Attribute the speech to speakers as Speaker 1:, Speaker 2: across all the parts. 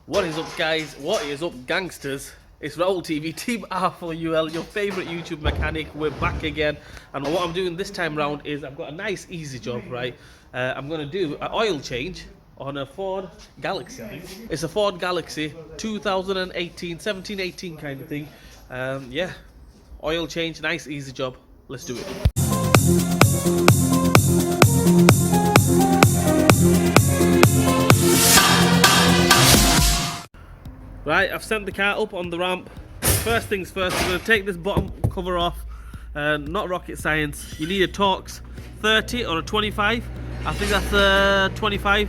Speaker 1: What is up, guys? What is up, gangsters? It's Raul TV, Team R4UL, your favorite YouTube mechanic. We're back again, and what I'm doing this time round is I've got a nice easy job, right? I'm gonna do an oil change on a Ford Galaxy. It's a Ford Galaxy 2018, 17, 18 kind of thing. Yeah, oil change, nice easy job. Let's do it. Right, I've sent the car up on the ramp. First things first, we're going to take this bottom cover off. Not rocket science. You need a Torx 30 or a 25. I think that's 25.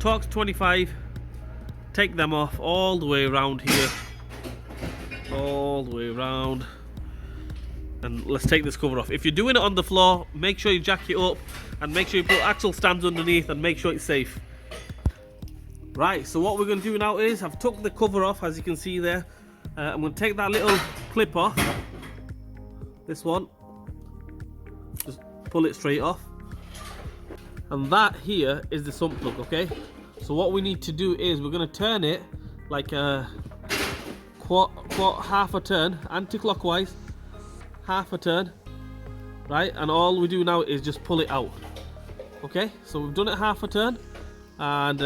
Speaker 1: Torx 25. Take them off all the way around here. All the way around. And let's take this cover off. If you're doing it on the floor, make sure you jack it up and make sure you put axle stands underneath and make sure it's safe. Right, so what we're going to do now is I've took the cover off, as you can see there. I'm going to take that little clip off, this one, just pull it straight off, and that here is the sump plug. Okay, so what we need to do is we're going to turn it like a half a turn, anti-clockwise, half a turn, right, and all we do now is just pull it out. Okay, so we've done it half a turn. And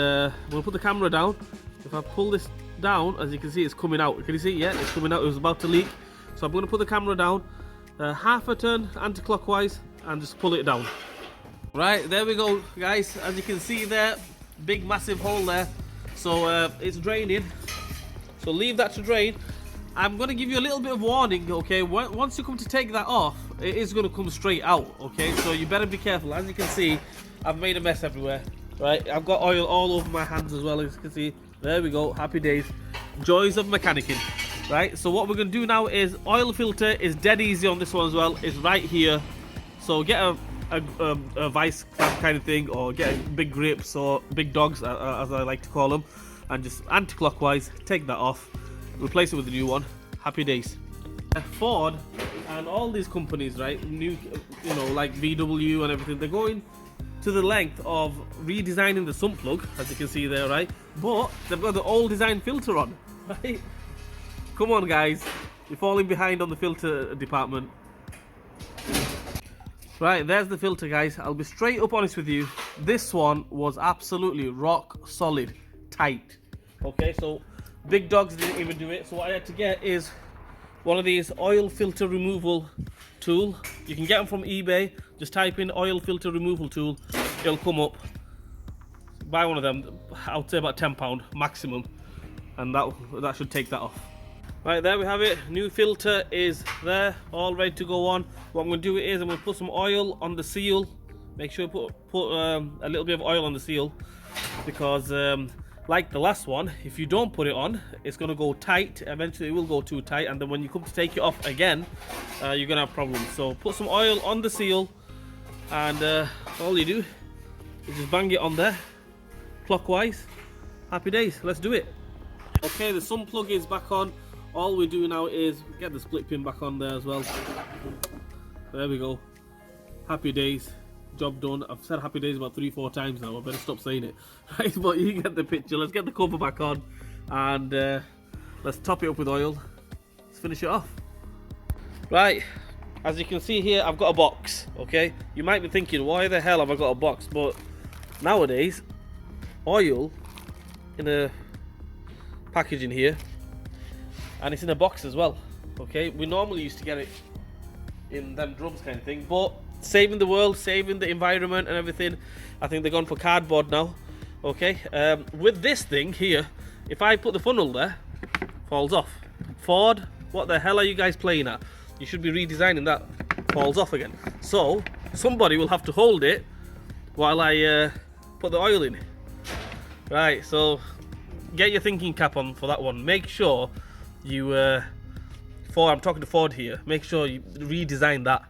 Speaker 1: we'll put the camera down. If I pull this down, as you can see, it's coming out. Can you see? Yeah, it's coming out. It was about to leak. So I'm going to put the camera down, half a turn anti-clockwise, and just pull it down. Right, there we go, guys. As you can see there, big massive hole there. So it's draining. So leave that to drain. I'm going to give you a little bit of warning, okay? Once you come to take that off, it is going to come straight out, okay? So you better be careful. As you can see, I've made a mess everywhere. Right, I've got oil all over my hands as well, as you can see. There we go, happy days. Joys of mechanicking. Right, so what we're going to do now is, oil filter is dead easy on this one as well. It's right here. So get a vice kind of thing, or get big grips or big dogs, as I like to call them. And just anti-clockwise, take that off. Replace it with a new one. Happy days. Ford and all these companies, right, new, you know, like VW and everything, they're going to the length of redesigning the sump plug, as you can see there, right? But they've got the old design filter on, right? Come on, guys, you're falling behind on the filter department. Right, there's the filter, guys. I'll be straight up honest with you. This one was absolutely rock solid, tight. Okay, so big dogs didn't even do it. So what I had to get is one of these oil filter removal tool. You can get them from eBay. Just type in oil filter removal tool, it'll come up. Buy one of them. I would say about £10 maximum, and that should take that off. Right, there we have it. New filter is there, all ready to go on. What I'm going to do is I'm going to put some oil on the seal. Make sure you put a little bit of oil on the seal, because like the last one, if you don't put it on, it's going to go tight. Eventually it will go too tight, and then when you come to take it off again, you're going to have problems. So put some oil on the seal, and all you do is just bang it on there, clockwise. Happy days, let's do it. Okay, the sump plug is back on. All we do now is get the split pin back on there as well. There we go. Happy days. Job done. I've said happy days about 3-4 times now. I better stop saying it. Right, but you get the picture. Let's get the cover back on, and let's top it up with oil. Let's finish it off. Right, as you can see here, I've got a box. Okay, you might be thinking, why the hell have I got a box? But nowadays, oil in a packaging here, and it's in a box as well. Okay, we normally used to get it in them drums kind of thing, but saving the world, saving the environment and everything, I think they're gone for cardboard now. Okay, with this thing here, if I put the funnel there, falls off. Ford, what the hell are you guys playing at? You should be redesigning that. Falls off again. So somebody will have to hold it while I put the oil in. Right, so get your thinking cap on for that one. Make sure you I'm talking to Ford here, make sure you redesign that.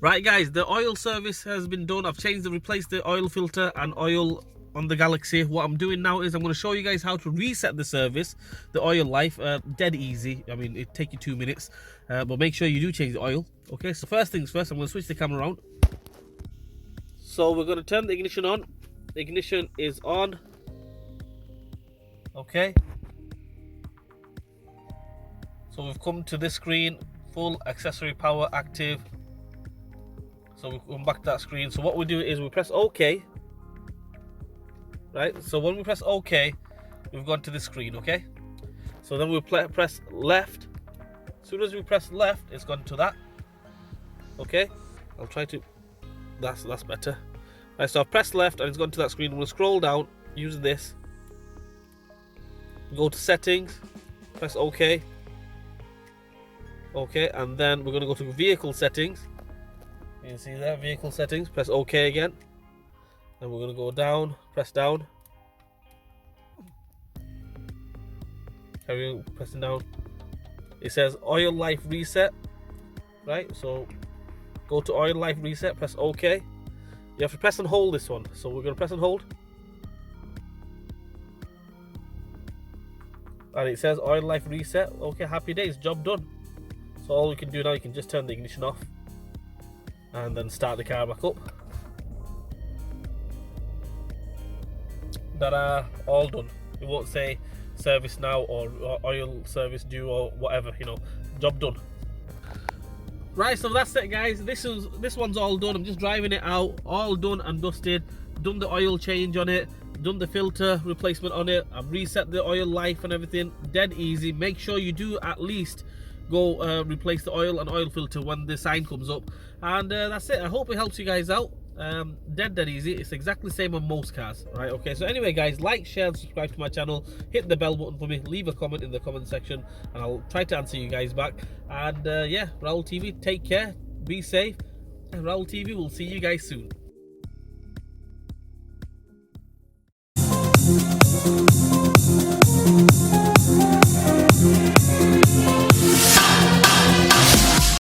Speaker 1: Right, guys, the oil service has been done. I've replaced the oil filter and oil on the Galaxy. What I'm doing now is I'm going to show you guys how to reset the service, the oil life. Dead easy. I mean, it'll take you 2 minutes, but make sure you do change the oil. Okay, so first things first, I'm going to switch the camera around. So we're going to turn the ignition on. The ignition is on. Okay. So we've come to this screen, full accessory power active. So we come back to that screen. So what we do is we press OK. Right. So when we press OK, we've gone to this screen. Okay. So then we press left. As soon as we press left, it's gone to that. Okay. I'll try to. That's better. Right. So I've pressed left and it's gone to that screen. We'll scroll down using this. Go to settings. Press OK. Okay, and then we're going to go to vehicle settings. You can see there, vehicle settings. Press OK again. And we're going to go down, press down. Carry on pressing down. It says oil life reset. Right, so go to oil life reset, press OK. You have to press and hold this one. So we're going to press and hold. And it says oil life reset. Okay, happy days, job done. So all we can do now, you can just turn the ignition off and then start the car back up. That are all done. It won't say service now or oil service due or whatever, you know, job done. Right, so that's it guys. This one's all done. I'm just driving it out, all done and dusted. Done the oil change on it, done the filter replacement on it. I've reset the oil life and everything. Dead easy. Make sure you do at least go replace the oil and oil filter when the sign comes up. And that's it. I hope it helps you guys out. Dead easy. It's exactly the same on most cars, right? Okay, so anyway guys, like, share and subscribe to my channel. Hit the bell button for me. Leave a comment in the comment section and I'll try to answer you guys back. And yeah, Raul TV, take care, be safe, and Raul TV will see you guys soon.